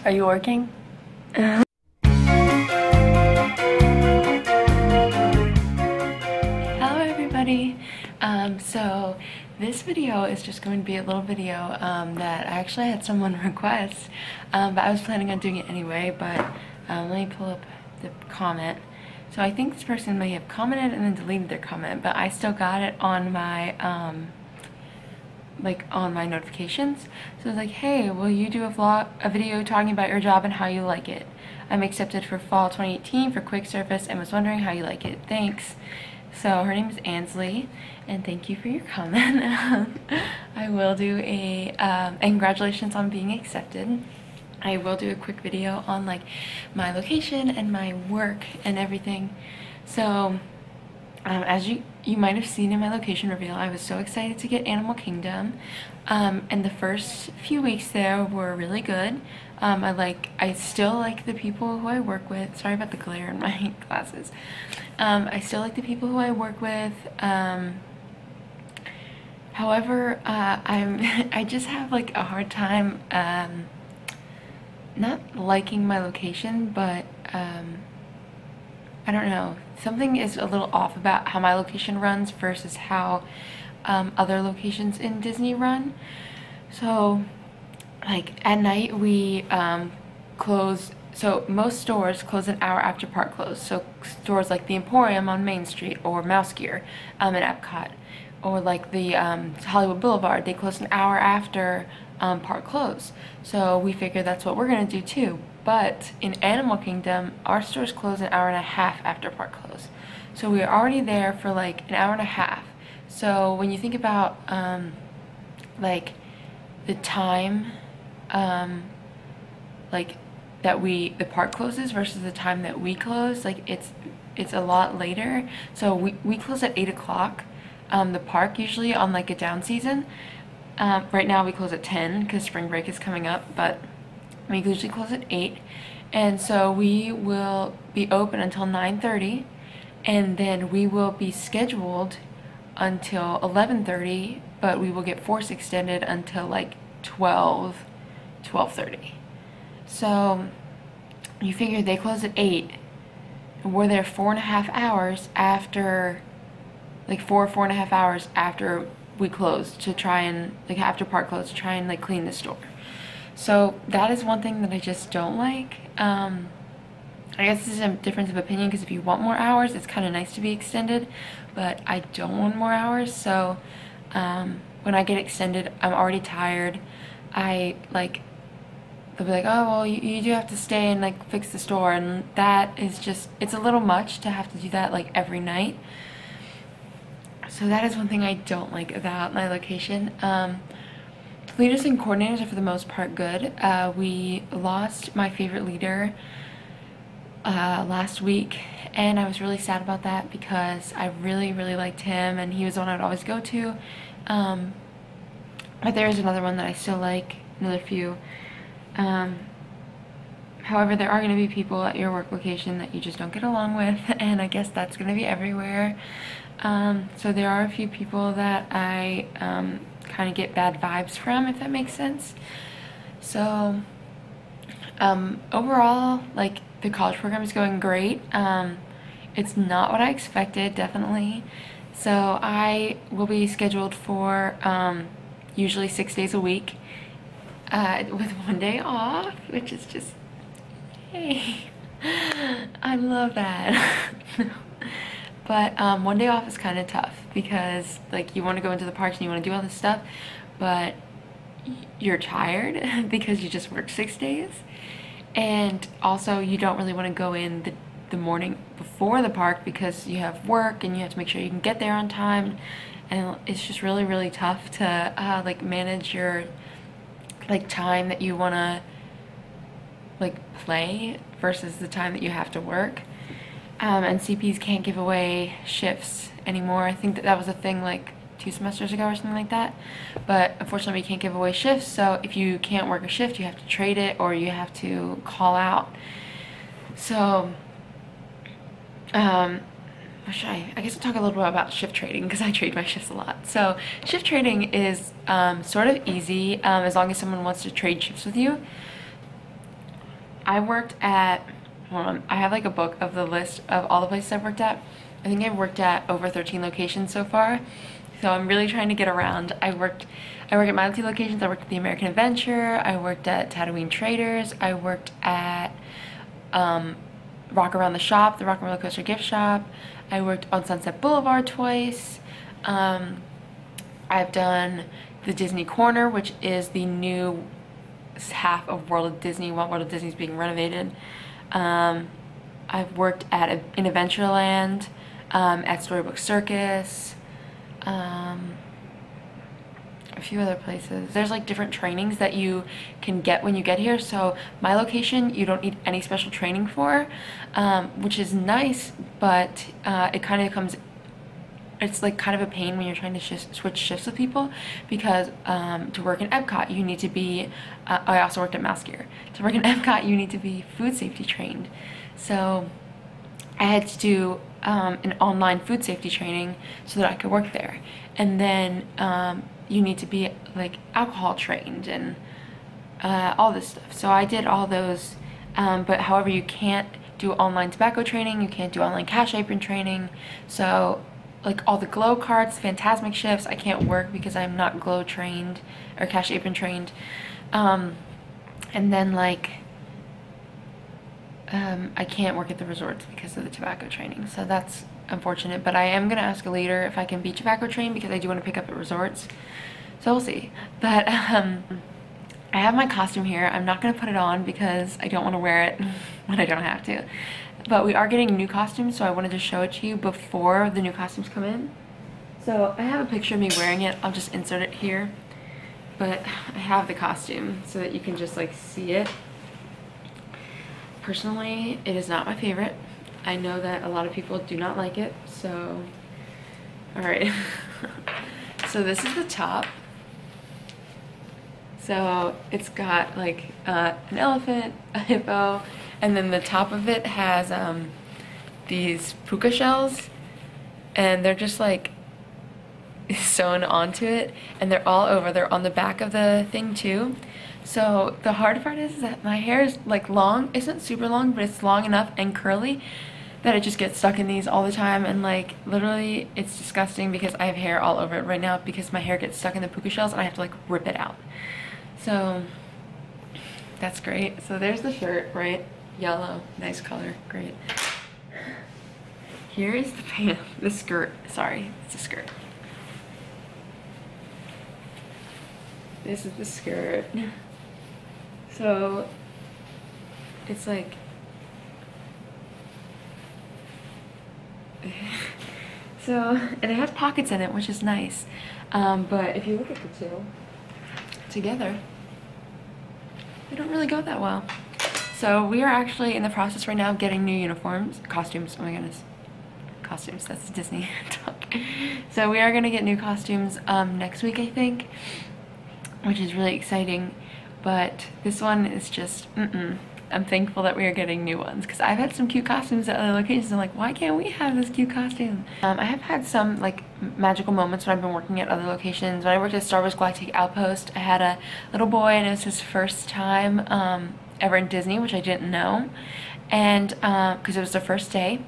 Are you working? Hello everybody. So this video is just going to be a little video that I actually had someone request, but I was planning on doing it anyway. But let me pull up the comment. So I think this person may have commented and then deleted their comment, but I still got it on my on my notifications. So it's like, hey, will you do a video talking about your job and how you like it? I'm accepted for fall 2018 for quick service and was wondering how you like it. Thanks. So her name is Ansley, and thank you for your comment. I will do and congratulations on being accepted. I will do a quick video on like my location and my work and everything. So as you might have seen in my location reveal, I was so excited to get Animal Kingdom, and the first few weeks there were really good. I still like the people who I work with. Sorry about the glare in my glasses. I still like the people who I work with. However, I just have like a hard time not liking my location, but I don't know, something is a little off about how my location runs versus how other locations in Disney run. So like at night we close, so most stores close an hour after park close. So stores like the Emporium on Main Street or Mouse Gear at Epcot, or like the Hollywood Boulevard, they close an hour after park close. So we figure that's what we're gonna do too. But in Animal Kingdom, our stores close an hour and a half after park close. So we are already there for like an hour and a half. So when you think about like the time like that the park closes versus the time that we close, like it's a lot later. So we close at 8 o'clock. The park usually on like a down season. Right now we close at 10 because spring break is coming up, but we usually close at 8, and so we will be open until 9:30, and then we will be scheduled until 11:30, but we will get force extended until like 12:30. So you figure they close at 8, and we're there 4.5 hours after, like 4.5 hours after we close to try and, like after park close, to try and like clean the store. So that is one thing that I just don't like. I guess this is a difference of opinion, because if you want more hours, it's kind of nice to be extended, but I don't want more hours. So when I get extended, I'm already tired. They'll be like, oh, well, you do have to stay and like fix the store, and that is just, it's a little much to have to do that like every night. So that is one thing I don't like about my location. Leaders and coordinators are for the most part good. We lost my favorite leader last week, and I was really sad about that because I really liked him, and he was the one I would always go to. But there is another one that I still like, another few. However, there are going to be people at your work location that you just don't get along with, and I guess that's going to be everywhere. So there are a few people that I kind of get bad vibes from, if that makes sense. So overall, like, the college program is going great. It's not what I expected, definitely. So I will be scheduled for usually 6 days a week with 1 day off, which is just, hey, I love that. But 1 day off is kind of tough because like you want to go into the parks and you want to do all this stuff, but you're tired because you just worked 6 days, and also you don't really want to go in the morning before the park because you have work and you have to make sure you can get there on time, and it's just really tough to like manage your like time that you want to like play versus the time that you have to work. And CPs can't give away shifts anymore. I think that was a thing like 2 semesters ago or something like that, but unfortunately we can't give away shifts. So if you can't work a shift, you have to trade it or you have to call out. So I guess I'll talk a little bit about shift trading because I trade my shifts a lot. So shift trading is sort of easy as long as someone wants to trade shifts with you. I worked at, hold on, I have like a book of the list of all the places I've worked at. I think I've worked at over 13 locations so far. So I'm really trying to get around. I work at my 2 locations. I worked at the American Adventure. I worked at Tatooine Traders. I worked at Rock Around the Shop, the Rock and Roller Coaster gift shop. I worked on Sunset Boulevard twice. I've done the Disney Corner, which is the new half of World of Disney while World of Disney is being renovated. I've worked in Adventureland, at Storybook Circus, a few other places. There's like different trainings that you can get when you get here. So my location, you don't need any special training for, which is nice, but it kind of comes, it's like kind of a pain when you're trying to switch shifts with people, because to work in Epcot you need to be, I also worked at Mouse Gear. To work in Epcot you need to be food safety trained. So I had to do an online food safety training so that I could work there. And then you need to be like alcohol trained and all this stuff. So I did all those, but however you can't do online tobacco training, you can't do online cash apron training. So like all the glow carts, Fantasmic shifts, I can't work because I'm not glow trained or cash apron trained. And then like I can't work at the resorts because of the tobacco training, so that's unfortunate, but I am gonna ask a leader if I can be tobacco trained because I do want to pick up at resorts, so we'll see. But I have my costume here. I'm not gonna put it on because I don't want to wear it when I don't have to, but we are getting new costumes, so I wanted to show it to you before the new costumes come in. So I have a picture of me wearing it. I'll just insert it here, but I have the costume so that you can just like see it. Personally, it is not my favorite. I know that a lot of people do not like it, so alright. So this is the top. So it's got like an elephant, a hippo, and then the top of it has these puka shells, and they're just like sewn onto it, and they're all over. They're on the back of the thing too. So the hard part is that my hair is like long, isn't super long, but it's long enough and curly that it just gets stuck in these all the time, and like literally it's disgusting because I have hair all over it right now because my hair gets stuck in the puka shells and I have to like rip it out. So that's great. So there's the shirt, right? Yellow, nice color, great. Here is the pant, the skirt, sorry, it's a skirt. This is the skirt. So it's like so, and it has pockets in it, which is nice, but if you look at the two together, they don't really go that well. So we are actually in the process right now of getting new costumes, oh my goodness, costumes, that's Disney talk. So we are gonna get new costumes next week, I think, which is really exciting, but this one is just, I'm thankful that we are getting new ones because I've had some cute costumes at other locations. I'm like, why can't we have this cute costume? I have had some like magical moments when I've been working at other locations. When I worked at Star Wars Galactic Outpost, I had a little boy and it was his first time ever in Disney, which I didn't know, and because it was the first day.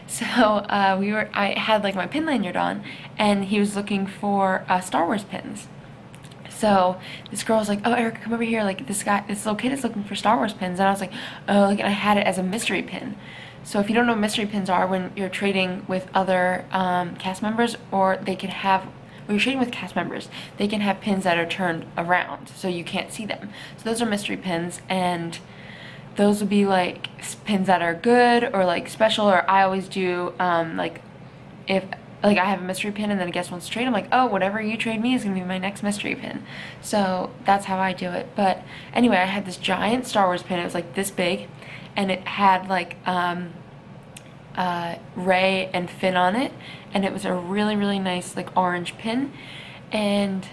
So I had like my pin lanyard on, and he was looking for Star Wars pins. So this girl was like, oh, Erica, come over here. Like this little kid is looking for Star Wars pins. And I was like, oh, like, and I had it as a mystery pin. So if you don't know what mystery pins are, when you're trading with other cast members, or they can have, when you're trading with cast members, they can have pins that are turned around so you can't see them. So those are mystery pins, and those would be like pins that are good or like special, or I always do like if like I have a mystery pin and then a guest wants to trade, I'm like, oh, whatever you trade me is gonna be my next mystery pin. So that's how I do it. But anyway, I had this giant Star Wars pin. It was like this big, and it had like Rey and Finn on it, and it was a really, really nice like orange pin. And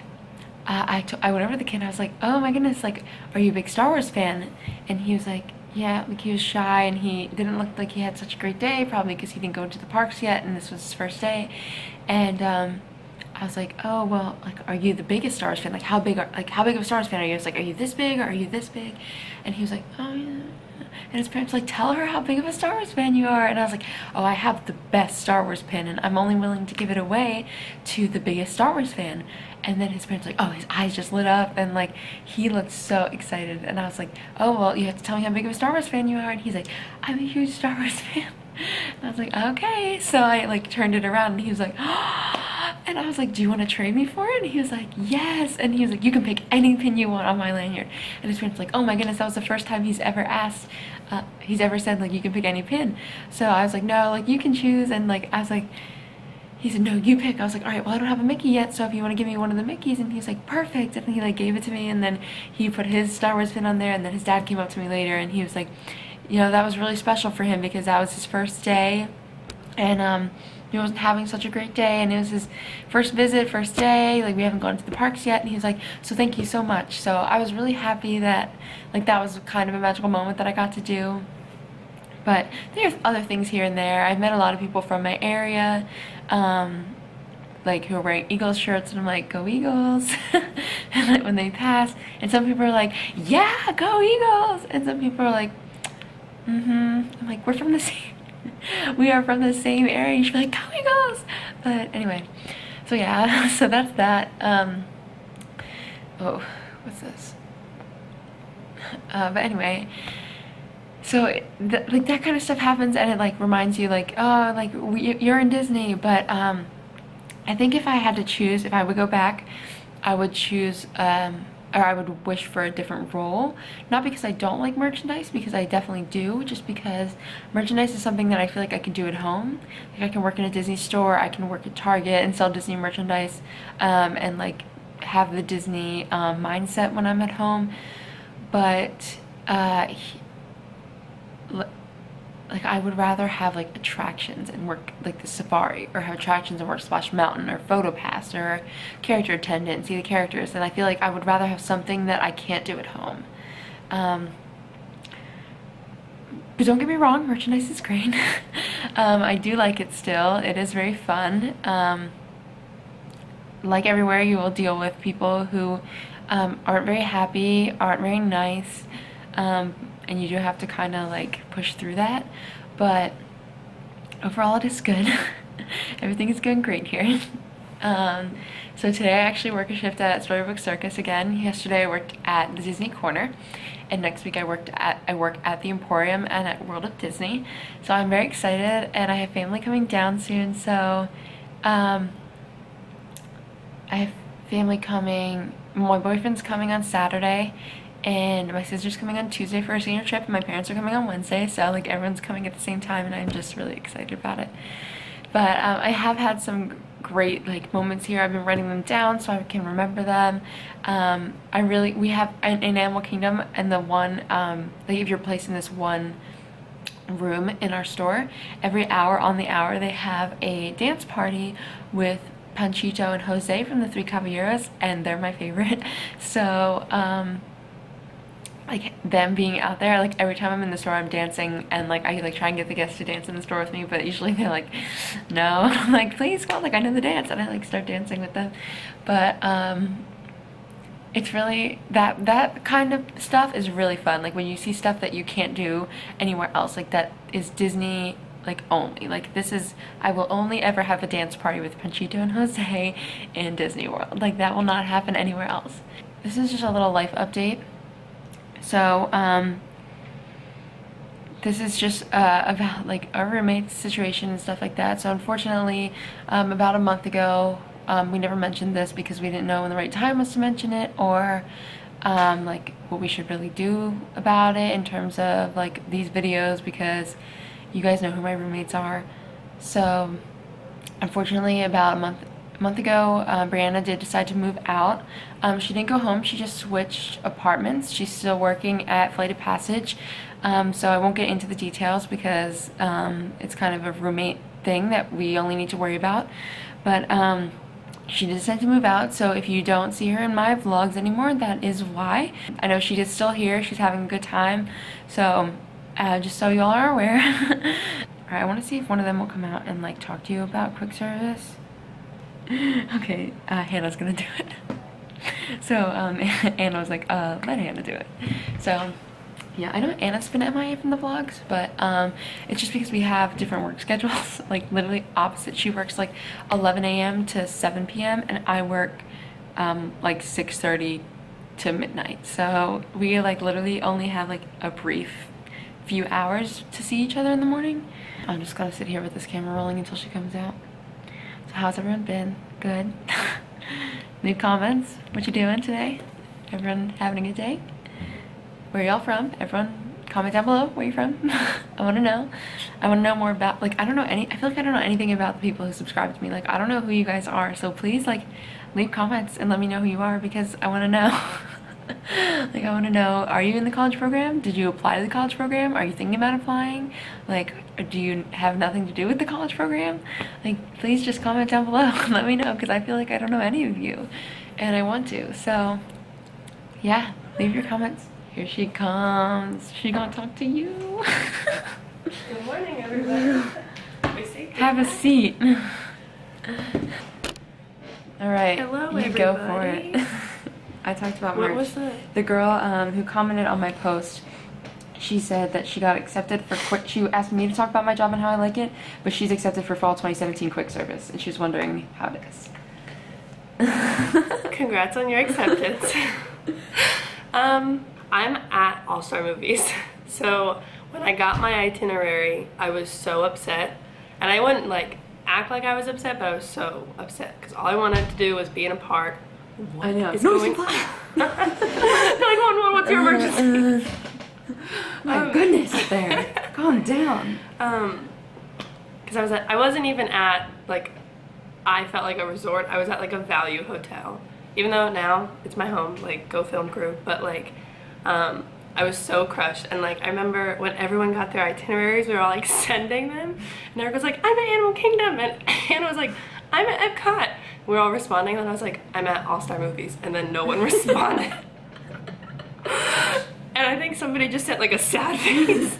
I went over to the kid and I was like, oh my goodness, like, are you a big Star Wars fan? And he was like, yeah, like he was shy and he didn't look like he had such a great day, probably because he didn't go to the parks yet and this was his first day. And I was like, oh well, like, are you the biggest Star Wars fan? Like how big of a Star Wars fan are you? I was like, are you this big or are you this big? And he was like, oh yeah. And his parents were like, tell her how big of a Star Wars fan you are. And I was like, oh, I have the best Star Wars pin and I'm only willing to give it away to the biggest Star Wars fan. And then his parents were like, oh, his eyes just lit up and like he looked so excited. And I was like, oh well, you have to tell me how big of a Star Wars fan you are. And he's like, I'm a huge Star Wars fan. And I was like, okay. So I like turned it around and he was like, oh. And I was like, do you want to trade me for it? And he was like, yes. And he was like, you can pick any pin you want on my lanyard. And his parents were like, oh my goodness, that was the first time he's ever asked, he's ever said like you can pick any pin. So I was like, no, like you can choose. And like I was like, he said, no, you pick. I was like, all right, well, I don't have a Mickey yet, so if you want to give me one of the Mickeys. And he's like, perfect. And he like gave it to me, and then he put his Star Wars pin on there, and then his dad came up to me later and he was like, you know, that was really special for him because that was his first day, and he wasn't having such a great day, and it was his first visit, first day, like we haven't gone to the parks yet. And he was like, so thank you so much. So I was really happy that like that was kind of a magical moment that I got to do. But there's other things here and there. I've met a lot of people from my area, like who are wearing Eagles shirts, and I'm like, go Eagles. And like when they pass, and some people are like, yeah, go Eagles. And some people are like, I'm like, we're from the same we are from the same area. You should be like, go Eagles. But anyway, so yeah, so that's that. Oh, what's this? But anyway, so like that kind of stuff happens, and it like reminds you like, oh, like you're in Disney. But I think if I had to choose, if I would go back, I would choose or I would wish for a different role. Not because I don't like merchandise, because I definitely do, just because merchandise is something that I feel like I can do at home. Like I can work in a Disney store, I can work at Target and sell Disney merchandise, and like have the Disney mindset when I'm at home. But like I would rather have like attractions and work like the safari, or have attractions and work Splash Mountain, or Photo Pass, or character attendant and see the characters. And I feel like I would rather have something that I can't do at home. But don't get me wrong, merchandise is great. I do like it still. It is very fun. Like everywhere, you will deal with people who aren't very happy, aren't very nice, and you do have to kind of like push through that, but overall it is good. Everything is going great here. So today I actually work a shift at Storybook Circus again. Yesterday I worked at the Disney Corner, and next week I work at the Emporium and at World of Disney. So I'm very excited, and I have family coming down soon. So I have family coming. My boyfriend's coming on Saturday, and my sister's coming on Tuesday for a senior trip, and my parents are coming on Wednesday. So like everyone's coming at the same time, and I'm just really excited about it. But I have had some great like moments here. I've been writing them down so I can remember them. We have in Animal Kingdom, and the one like if you're placed in this one room in our store, every hour on the hour they have a dance party with Panchito and Jose from the Three Caballeros, and they're my favorite. So like them being out there, like every time I'm in the store I'm dancing, and like I like try and get the guests to dance in the store with me, but usually they're like no. I'm like, please come on, like I know the dance, and I like start dancing with them. But it's really that kind of stuff is really fun, like when you see stuff that you can't do anywhere else, like that is Disney like only. Like this is, I will only ever have a dance party with Panchito and Jose in Disney World. Like that will not happen anywhere else. This is just a little life update. So this is just about like our roommate situation and stuff like that. So unfortunately, about a month ago, we never mentioned this because we didn't know when the right time was to mention it, or like what we should really do about it in terms of like these videos, because you guys know who my roommates are. So unfortunately, about a month ago, Brianna did decide to move out. She didn't go home, she just switched apartments. She's still working at Flight of Passage, so I won't get into the details because it's kind of a roommate thing that we only need to worry about. But she decided to move out, so if you don't see her in my vlogs anymore, that is why. I know she is still here. She's having a good time, so just so y'all are aware. Alright, I want to see if one of them will come out and like talk to you about quick service. Okay, Hannah's gonna do it. So Anna was like, let Hannah do it. So yeah, I know Anna's been MIA from the vlogs, but it's just because we have different work schedules, like literally opposite. She works like 11 a.m. to 7 p.m. and I work like 6:30 to midnight. So we like literally only have like a brief few hours to see each other in the morning. I'm just gonna sit here with this camera rolling until she comes out. So how's everyone been? Good. Leave comments. What you doing today? Everyone having a good day? Where y'all from? Everyone comment down below where you're from. I want to know. I want to know more about, like, I feel like I don't know anything about the people who subscribe to me. Like, I don't know who you guys are, so please like leave comments and let me know who you are, because I want to know. Like, I want to know, are you in the college program? Did you apply to the college program? Are you thinking about applying? Like, do you have nothing to do with the college program? Like, please just comment down below and let me know, because I feel like I don't know any of you and I want to. So yeah, leave your comments. Here she comes. She gonna talk to you. Good morning, everybody. Have a seat. All right. Hello, you everybody. Go for it. I talked about What merch. was that? The girl who commented on my post, she said that she got accepted for she asked me to talk about my job and how I like it, but she's accepted for fall 2017 quick service, and she was wondering how it is. Congrats on your acceptance. I'm at All-Star Movies. So when I got my itinerary, I was so upset. And I wouldn't like act like I was upset, but I was so upset because all I wanted to do was be in a park. I know. Is going 911, what's your emergency? My goodness, there. Calm down. Because I wasn't even at like, I felt like a resort. I was at like a value hotel. Even though now it's my home, like go film crew, but like I was so crushed. And like I remember when everyone got their itineraries, we were all like sending them, and Eric was like, I'm at Animal Kingdom, and Hannah was like, I'm at Epcot. We were all responding, and I was like, I'm at All-Star Movies, and then no one responded. And I think somebody just sent like a sad face.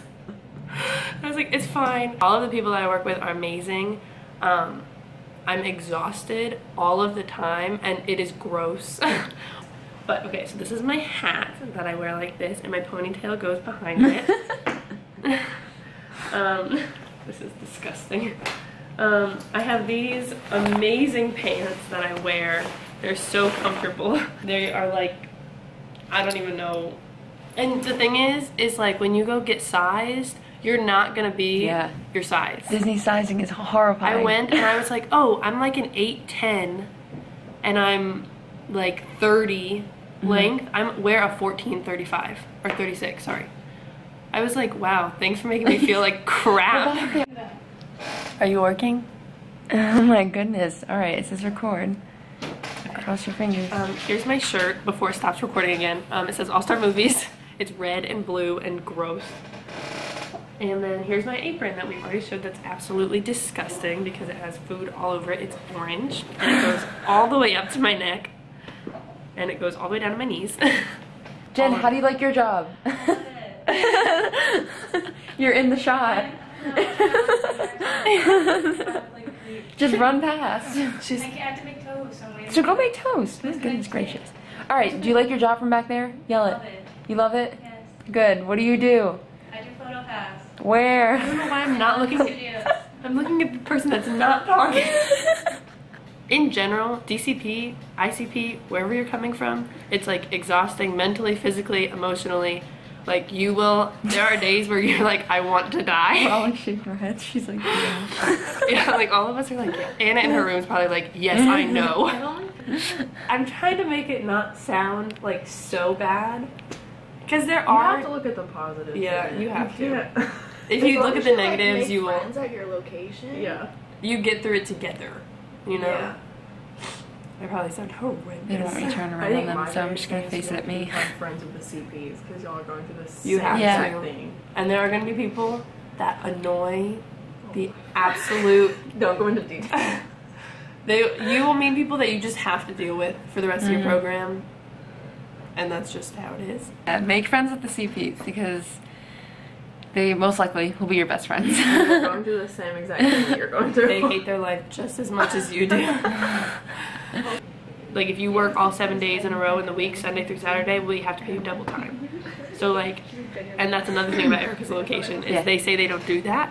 I was like, it's fine. All of the people that I work with are amazing. I'm exhausted all of the time, and it is gross. But okay, so this is my hat that I wear like this, and my ponytail goes behind it. This is disgusting. I have these amazing pants that I wear. They're so comfortable. They are like, I don't even know. And the thing is like when you go get sized, you're not gonna be your size. Disney sizing is horrifying. I went and I was like, oh, I'm like an 8'10", and I'm like 30 length. I wear a 14'35" or 36. Sorry. I was like, wow, thanks for making me feel like crap. Are you working? Oh my goodness. All right, it says record. Cross your fingers. Here's my shirt before it stops recording again. It says All-Star Movies. It's red and blue and gross. And then here's my apron that we've already showed, that's absolutely disgusting because it has food all over it. It's orange and it goes all the way up to my neck and it goes all the way down to my knees. Jen, how do you like your job? You're in the shot. Just run past. I have to make toast. So go make toast. Goodness gracious. All right, do you like your job from back there? Yell it. Love it. You love it? Yes. Good. What do you do? I do photo pass. Where? I don't know why I'm not looking. Studios. I'm looking at the person that's not talking. In general, DCP, ICP, wherever you're coming from, it's like exhausting mentally, physically, emotionally. Like you will, there are days where you're like, I want to die. We're all like shaking our heads. She's like, yeah. Yeah, like all of us are like, Anna in her room is probably like, yes, I know. I'm trying to make it not sound like so bad. Because there are. You have to look at the positives. Yeah, you have to. Yeah. If you look at the negatives, you will. Friends at your location. Yeah. You get through it together. You know? Yeah. I probably sound horrendous. They don't want me to turn I around on think them, my so I'm just gonna biggest face it at thing is me. you become friends with the CPs because y'all are going through the You same have Yeah. to. thing. And there are going to be people that annoy the absolute. Don't go into detail. You will meet people that you just have to deal with for the rest of your program, and that's just how it is. Make friends with the CPs because they most likely will be your best friends. They're going through the same exact thing that you're going through. They hate their life just as much as you do. Like, if you work all 7 days in a row in the week, Sunday through Saturday, we have to pay you double time. So, like, and that's another thing about Erica's location, is they say they don't do that,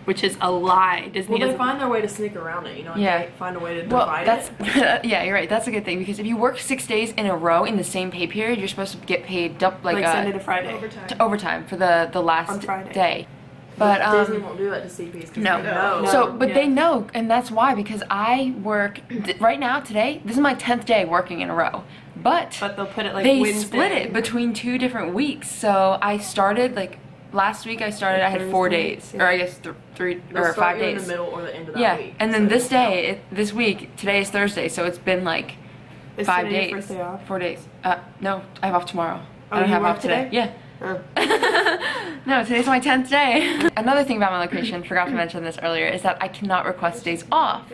which is a lie. Disney Well, they doesn't. find their way to sneak around it, you know? Yeah. They find a way to Well, divide that's it. yeah, you're right. That's a good thing because if you work 6 days in a row in the same pay period, you're supposed to get paid Like Sunday to Friday. overtime for the last On Friday. day. But Disney won't do that to CPs because no. they know. So, but Yeah. they know, and that's why, because I work right now today. This is my 10th day working in a row, but But they'll put it like they Wednesday. split it between 2 different weeks. So I started like last week. I had 4 days, or I guess 3 They'll or start 5 you in days. the middle or the end of that Yeah, week. and then So this day, this week, today is Thursday, so it's been like Is 5 today days. your first day off? 4 days. No, I have off tomorrow. Oh, I don't you have work off today. today? Yeah. Oh. No, today's my 10th day. Another thing about my location, forgot to mention this earlier, is that I cannot request days off.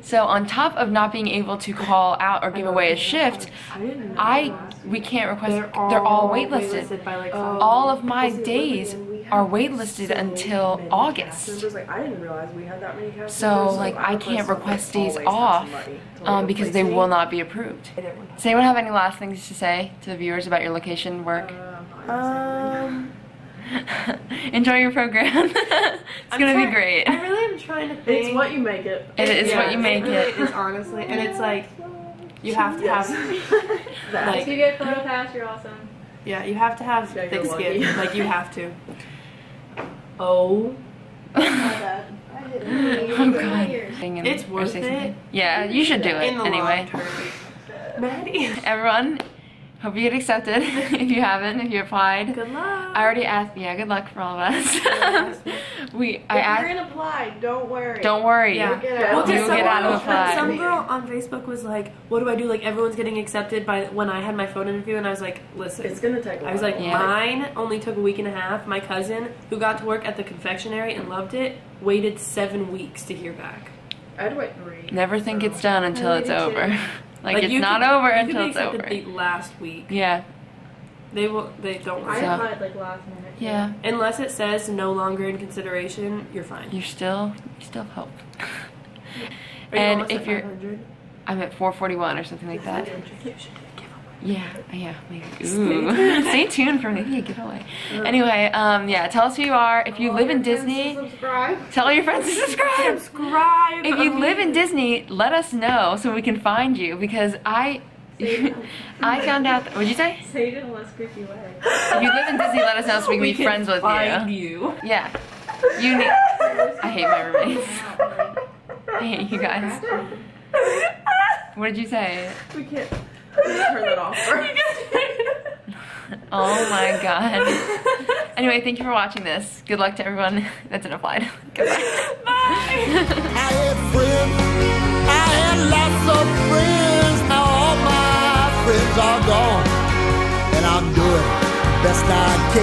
So on top of not being able to call out or give away a shift, I didn't know. we can't request. They're They're all waitlisted waitlisted. by like All of my days are waitlisted until August. Members, like, I didn't realize we had that many cast So members, like I would can't like, request always days have off somebody to, like, because replace they me. will not be approved. Does anyone have any last things to say to the viewers about your location work? Enjoy your program. It's gonna be great. I really am trying to think. It's what you make it. It is what you make really it. is, honestly, and it's like you have to have That. If you get photo pass, you're awesome. you have to have Yeah, thick you're skin. lucky. Like you have to. Oh. Oh god. It's worth it. Yeah, you should do it In the anyway. long term. Maddie. Everyone, hope you get accepted. If you haven't, if you applied. Good luck. I already asked. Yeah, good luck for all of us. I If asked. you're gonna apply, don't worry. Don't worry. Yeah. Well, You get out of apply. Some girl on Facebook was like, "What do I do? Like everyone's getting accepted by when I had my phone interview," and I was like, "Listen, It's gonna take a while. I was like, Yeah. mine only took a week and a half. My cousin, who got to work at the confectionery and loved it, waited 7 weeks to hear back. I had to wait 3. Never think it's done until I it's did too. over. Like it's you not could- over you until could be it's accepted over. the last week. Yeah. They don't I So- applied like last minute. Yeah. unless it says no longer in consideration. You're fine. You still have hope. Are you And almost if at you're, 500? I'm at 441 or something like that. Yeah, maybe. Stay Ooh. Stay tuned for maybe a giveaway. Anyway, yeah, tell us who you are. If you live in Disney, Subscribe. tell all your friends to subscribe. Subscribe. If you live in Disney, let us know so we can find you because I found out. What'd you say? Say it in a less creepy way. If you live in Disney, let us know so we can be can friends with find you. you. Yeah. You need. I hate my roommates. I hate you guys. What did you say? We can't turn that off first. Oh my god. Anyway, thank you for watching this. Good luck to everyone that's applied. Goodbye. Bye. I had friends, I had lots of friends. Now all my friends are gone, and I'm doing the best I can.